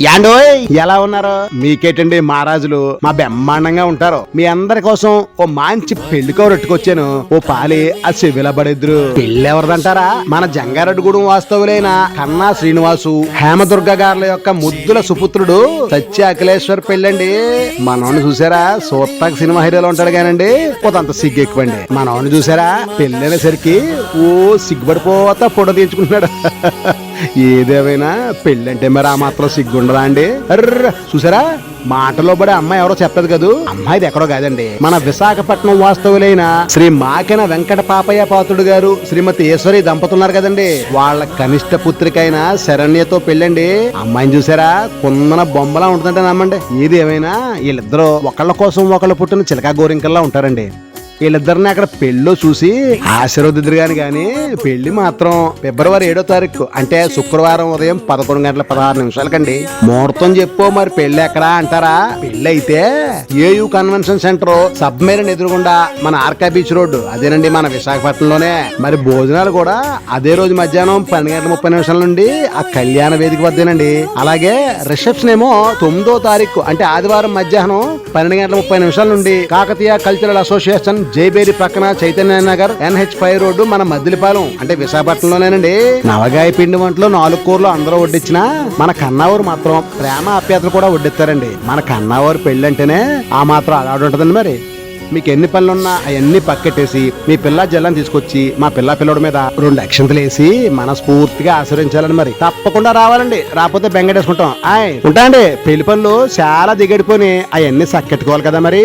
యాండోయ్ ఎలా ఉన్నారు? మీకేటండి మహారాజులు మా బ్రహ్మాండంగా ఉంటారు. మీ అందరి కోసం ఓ మంచి పెళ్లి కౌరెట్టుకొచ్చాను. ఓ పాలి ఆ చెవిలబడిద్దురు. పెళ్లి ఎవరిదంటారా? మన జంగారెడ్డిగూడెం వాస్తవులైన కన్నా శ్రీనివాసు హేమదుర్గ గారుల యొక్క ముద్దుల సుపుత్రుడు సత్య అఖిలేశ్వర్ పెళ్ళండి. మనోని చూసారా? సూత్తాక్ సినిమా హీరోలో ఉంటాడు కానండి కొంత సిగ్గు ఎక్కువండి. మనోని చూసారా? పెళ్ళనేసరికి ఓ సిగ్గుపడిపోతా ఫోటో తీయించుకుంటున్నాడు. ఏదేమైనా పెళ్ళంటే మరి ఆ మాత్రం సిగ్గుండదా అండి? అర్ర చూసారా? మాటలో పడే అమ్మాయి ఎవరో చెప్పదు కదూ. అమ్మాయిది ఎక్కడో కాదండి, మన విశాఖపట్నం వాస్తవులైన శ్రీ మాకెన వెంకట పాపయ్య పాత్రుడు గారు శ్రీమతి ఈశ్వరి దంపతున్నారు కదండి. వాళ్ళ కనిష్ట పుత్రికైన శరణ్యతో పెళ్ళండి. అమ్మాయిని చూసారా? కుందన బొమ్మలా ఉంటుందంటే నమ్మండి. ఏది ఏమైనా వీళ్ళిద్దరూ ఒకళ్ళ కోసం ఒకళ్ళు పుట్టిన చిలకా గోరింకల్లా ఉంటారండి. వీళ్ళిద్దరిని అక్కడ పెళ్ళో చూసి ఆశీర్వదిద్దరు గాని పెళ్లి మాత్రం ఫిబ్రవరి 7వ తారీఖు అంటే శుక్రవారం ఉదయం 11:16 ముహూర్తం చెప్పు. మరి పెళ్లి ఎక్కడా అంటారా? పెళ్లి అయితే ఏయూ కన్వెన్షన్ సెంటర్ సబ్మెరీన్ ఎదురుగుండా మన ఆర్కా బీచ్ రోడ్డు, అదేనండి మన విశాఖపట్నంలోనే. మరి భోజనాలు కూడా అదే రోజు మధ్యాహ్నం 12:30 నుండి ఆ కళ్యాణ వేదిక వద్దేనండి. అలాగే రిసెప్షన్ ఏమో 9వ తారీఖు అంటే ఆదివారం మధ్యాహ్నం 12:30 నుండి కాకతీయ కల్చరల్ అసోసియేషన్ జైబేరి పక్కన చైతన్య నగర్ NH5 రోడ్డు మన మద్దిలిపాలెం అంటే విశాఖపట్నంలోనేనండి. నవగాయ పిండి వంటలు 4 కూరలు అందరూ వడ్డించినా మన కన్నావూరు మాత్రం ప్రేమ ఆప్యాయతలు కూడా వడ్డిస్తారండి. మన కన్నావూరు పెళ్లి అంటేనే ఆ మాత్రం అలాడు ఉంటుందండి. మరి మీకు ఎన్ని పనులున్నా అవన్నీ పక్కెట్టేసి మీ పిల్ల జల్లని తీసుకొచ్చి మా పిల్లోడి మీద 2 అక్షంతలు వేసి మనస్ఫూర్తిగా ఆశీర్వించాలని మరి తప్పకుండా రావాలండి. రాకపోతే బెంగటేసుకుంటాం. ఉంటా అండి. పెళ్లి పనులు చాలా దిగడిపోయి అవన్నీ సక్కెట్టుకోవాలి కదా మరి.